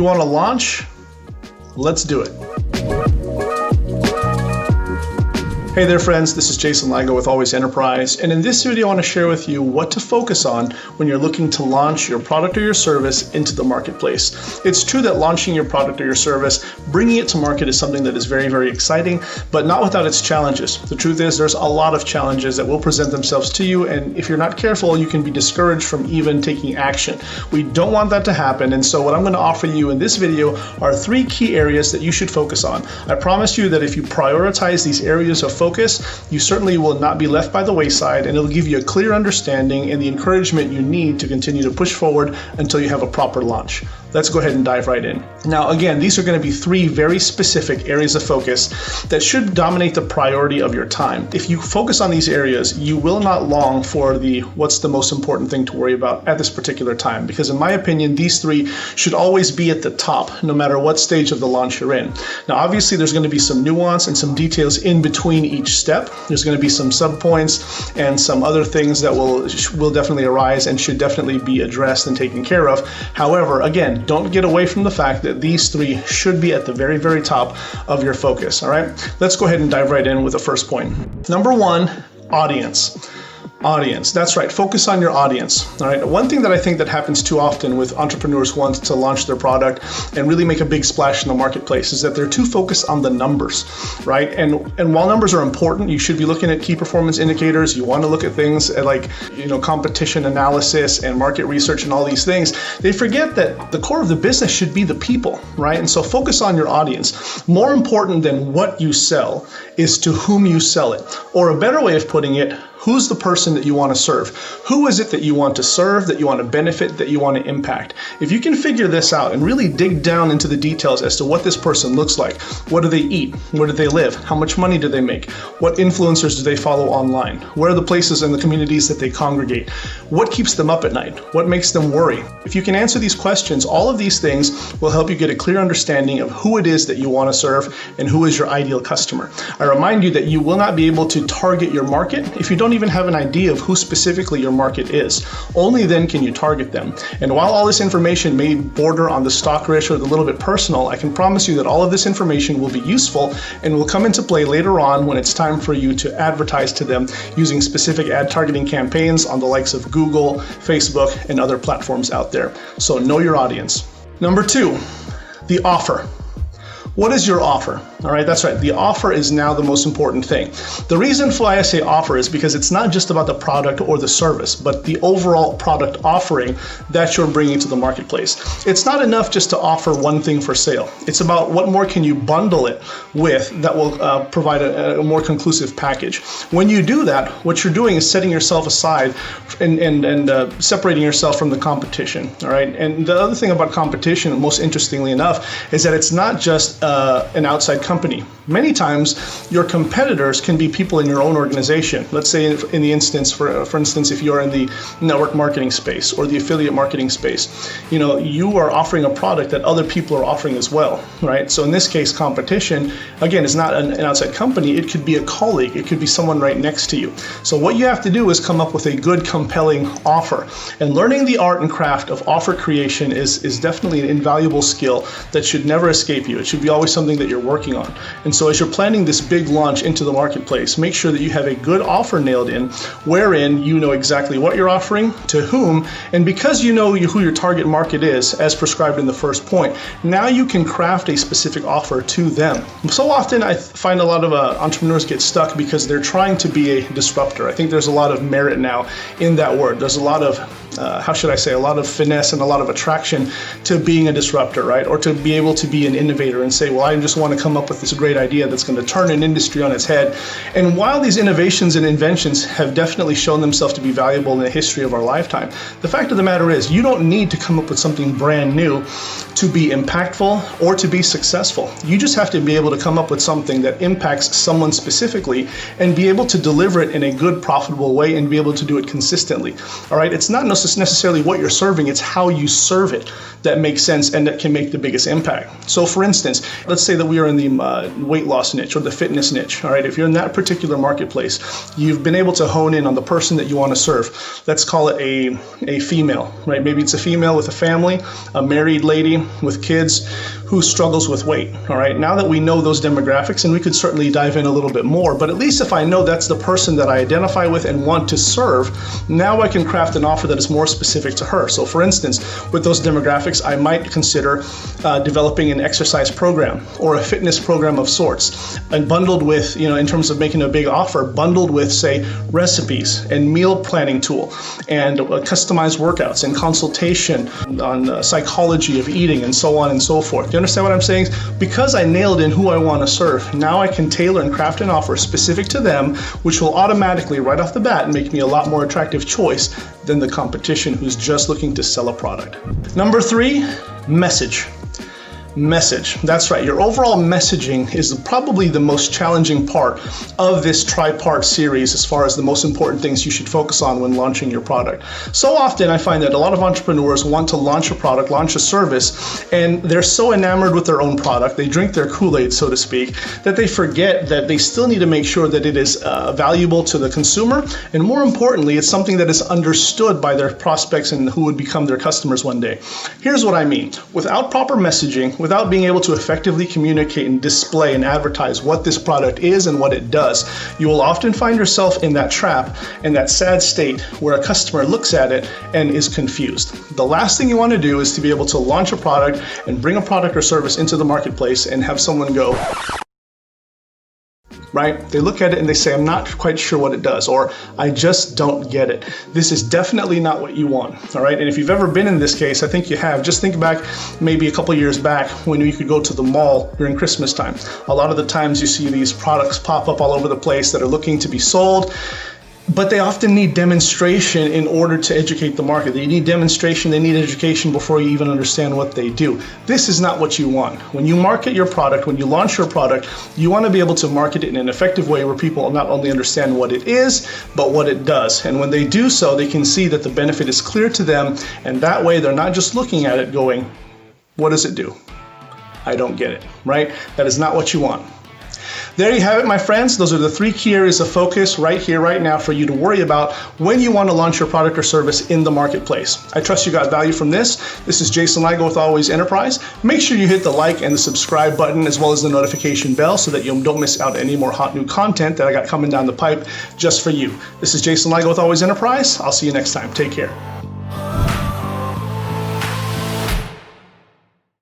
You want to launch? Let's do it. Hey there friends, this is Jason Lago with Always Enterprise, and in this video I want to share with you what to focus on when you're looking to launch your product or your service into the marketplace. It's true that launching your product or your service, bringing it to market is something that is very, very exciting, but not without its challenges. The truth is there's a lot of challenges that will present themselves to you, and if you're not careful, you can be discouraged from even taking action. We don't want that to happen, and so what I'm going to offer you in this video are 3 key areas that you should focus on. I promise you that if you prioritize these areas of focus, you certainly will not be left by the wayside, and it'll give you a clear understanding and the encouragement you need to continue to push forward until you have a proper launch. Let's go ahead and dive right in. Now, again, these are going to be 3 very specific areas of focus that should dominate the priority of your time. If you focus on these areas, you will not long for what's the most important thing to worry about at this particular time, because in my opinion, these 3 should always be at the top, no matter what stage of the launch you're in. Now, obviously, there's going to be some nuance and some details in between each step. There's going to be some subpoints and some other things that will definitely arise and should definitely be addressed and taken care of. However, again, don't get away from the fact that these 3 should be at the very, very top of your focus. All right, let's go ahead and dive right in with the first point. Number 1, audience. Audience. That's right. Focus on your audience. All right. One thing that I think that happens too often with entrepreneurs who want to launch their product and really make a big splash in the marketplace is that they're too focused on the numbers, right? And while numbers are important, you should be looking at key performance indicators. You want to look at things like, competition analysis and market research and all these things. They forget that the core of the business should be the people, right? And so focus on your audience. More important than what you sell is to whom you sell it. Or a better way of putting it, who's the person that you want to serve? Who is it that you want to serve, that you want to benefit, that you want to impact? If you can figure this out and really dig down into the details as to what this person looks like, what do they eat? Where do they live? How much money do they make? What influencers do they follow online? Where are the places and the communities that they congregate? What keeps them up at night? What makes them worry? If you can answer these questions, all of these things will help you get a clear understanding of who it is that you want to serve and who is your ideal customer. I remind you that you will not be able to target your market if you don't even have an idea of who specifically your market is. Only then can you target them. And while all this information may border on the stalkerish or the little bit personal, I can promise you that all of this information will be useful and will come into play later on when it's time for you to advertise to them using specific ad targeting campaigns on the likes of Google, Facebook, and other platforms out there. So know your audience. Number 2, the offer. What is your offer? All right, that's right. The offer is now the most important thing. The reason why I say offer is because it's not just about the product or the service, but the overall product offering that you're bringing to the marketplace. It's not enough just to offer one thing for sale. It's about what more can you bundle it with that will provide a more conclusive package. When you do that, what you're doing is setting yourself aside and separating yourself from the competition. All right, and the other thing about competition, most interestingly enough, is that it's not just an outside company. Many times your competitors can be people in your own organization. Let's say in the instance, for instance, if you're in the network marketing space or the affiliate marketing space, you are offering a product that other people are offering as well, right? So in this case, competition, again, is not an outside company. It could be a colleague. It could be someone right next to you. So what you have to do is come up with a good, compelling offer. And learning the art and craft of offer creation is definitely an invaluable skill that should never escape you. It should be always something that you're working on. And so as you're planning this big launch into the marketplace, make sure that you have a good offer nailed in, wherein you know exactly what you're offering, to whom, and because you know who your target market is, as prescribed in the first point, now you can craft a specific offer to them. So often I find a lot of entrepreneurs get stuck because they're trying to be a disruptor. I think there's a lot of merit now in that word. There's a lot of a lot of finesse and a lot of attraction to being a disruptor, right? Or to be able to be an innovator and say, well, I just want to come up with this great idea that's going to turn an industry on its head. And while these innovations and inventions have definitely shown themselves to be valuable in the history of our lifetime, the fact of the matter is you don't need to come up with something brand new to be impactful or to be successful. You just have to be able to come up with something that impacts someone specifically and be able to deliver it in a good, profitable way and be able to do it consistently. All right, it's not necessarily what you're serving, it's how you serve it that makes sense and that can make the biggest impact. So for instance, let's say that we are in the weight loss niche or the fitness niche. All right, if you're in that particular marketplace, you've been able to hone in on the person that you want to serve. Let's call it a female, right? Maybe it's a female with a family, a married lady with kids who struggles with weight. All right, now that we know those demographics, and we could certainly dive in a little bit more, but at least if I know that's the person that I identify with and want to serve, now I can craft an offer that is more specific to her. So for instance, with those demographics, I might consider developing an exercise program or a fitness program of sorts, and bundled with, in terms of making a big offer, bundled with, say, recipes and meal planning tool and customized workouts and consultation on psychology of eating and so on and so forth. Do you understand what I'm saying? Because I nailed in who I want to serve, now I can tailor and craft an offer specific to them, which will automatically, right off the bat, make me a lot more attractive choice than the competition who's just looking to sell a product. Number 3, message. Message. That's right. Your overall messaging is probably the most challenging part of this tri-part series as far as the most important things you should focus on when launching your product. So often I find that a lot of entrepreneurs want to launch a product, launch a service, and they're so enamored with their own product, they drink their Kool-Aid, so to speak, that they forget that they still need to make sure that it is valuable to the consumer, and more importantly, it's something that is understood by their prospects and who would become their customers one day. Here's what I mean. Without proper messaging, without being able to effectively communicate and display and advertise what this product is and what it does, you will often find yourself in that trap, in that sad state where a customer looks at it and is confused. The last thing you want to do is to be able to launch a product and bring a product or service into the marketplace and have someone go, right? They look at it and they say, I'm not quite sure what it does, or I just don't get it. This is definitely not what you want, all right? And if you've ever been in this case, I think you have. Just think back maybe a couple years back when you could go to the mall during Christmas time. A lot of the times you see these products pop up all over the place that are looking to be sold, but they often need demonstration in order to educate the market. They need demonstration, they need education before you even understand what they do. This is not what you want. When you market your product, when you launch your product, you want to be able to market it in an effective way where people not only understand what it is, but what it does. And when they do so, they can see that the benefit is clear to them, and that way they're not just looking at it going, what does it do? I don't get it, right? That is not what you want. There you have it, my friends. Those are the 3 key areas of focus right here, right now for you to worry about when you want to launch your product or service in the marketplace. I trust you got value from this. This is Jason Ligo with Always Enterprise. Make sure you hit the like and the subscribe button as well as the notification bell so that you don't miss out any more hot new content that I got coming down the pipe just for you. This is Jason Ligo with Always Enterprise. I'll see you next time. Take care.